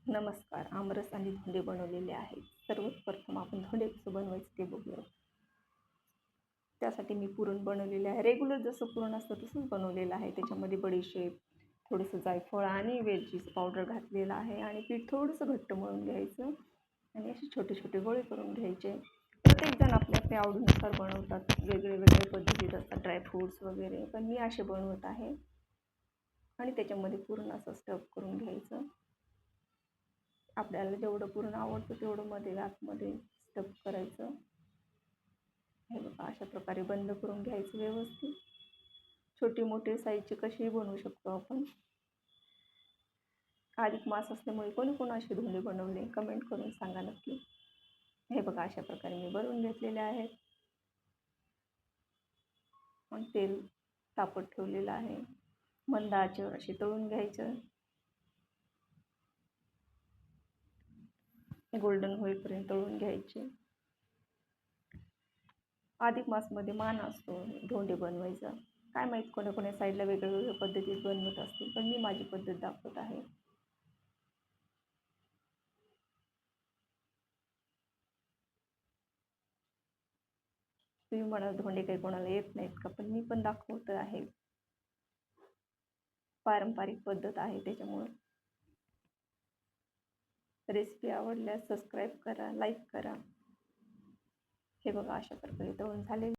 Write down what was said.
नमस्कार. आमरस आणि धोंडे बनवलेले आहेत. सर्वात प्रथम आपण धोंडे कसं बनवायचं ते बघूया. त्यासाठी मी पुरण बनवलेले आहे. रेग्युलर जसं पुरण असतं तसंच बनवलेलं आहे. त्याच्यामध्ये बडीशेप, थोडंसं जायफळ आणि वेलचीचं पावडर घातलेलं आहे आणि पीठ थोडंसं घट्ट मळून घ्यायचं आणि असे छोटे छोटे गोळे करून घ्यायचे. प्रत्येकजण आपल्या आपल्या आवडीनुसार बनवतात. वेगळे पद्धतीत असतात, ड्रायफ्रूट्स वगैरे, पण मी असे बनवत आहे. आणि त्याच्यामध्ये पुरण असं स्टफ करून घ्यायचं. आपल्याला जेवढं पुरण आवडतं तेवढं मध्ये आतमध्ये स्टफ करायचं. हे बघा, अशा प्रकारे बंद करून घ्यायचं व्यवस्थित. छोटी मोठी साईजची कशीही बनवू शकतो आपण. अधिक मास असल्यामुळे कोणी असे धोंडे बनवले कमेंट करून सांगा नक्की. हे बघा, अशा प्रकारे मी बनवून घेतलेले आहेत. आणि तेल तापत ठेवलेलं आहे. मंद आचेवर असे तळून घ्यायचं. गोल्डन होईपर्यंत तळून घ्यायचे. अधिक मासमध्ये मान असतो धोंडे बनवायचा. काय माहीत कोण्या साईडला वेगळ्या पद्धतीत बनवत असतील, पण मी माझी पद्धत दाखवत आहे. तुम्ही म्हणा धोंडे काही कोणाला येत नाहीत का, पण मी पण दाखवत आहे. पारंपरिक पद्धत आहे त्याच्यामुळे. रेसिपी आवडल्यास सबस्क्राईब करा, लाईक करा. हे बघा, अशा प्रकारे तळून झालेले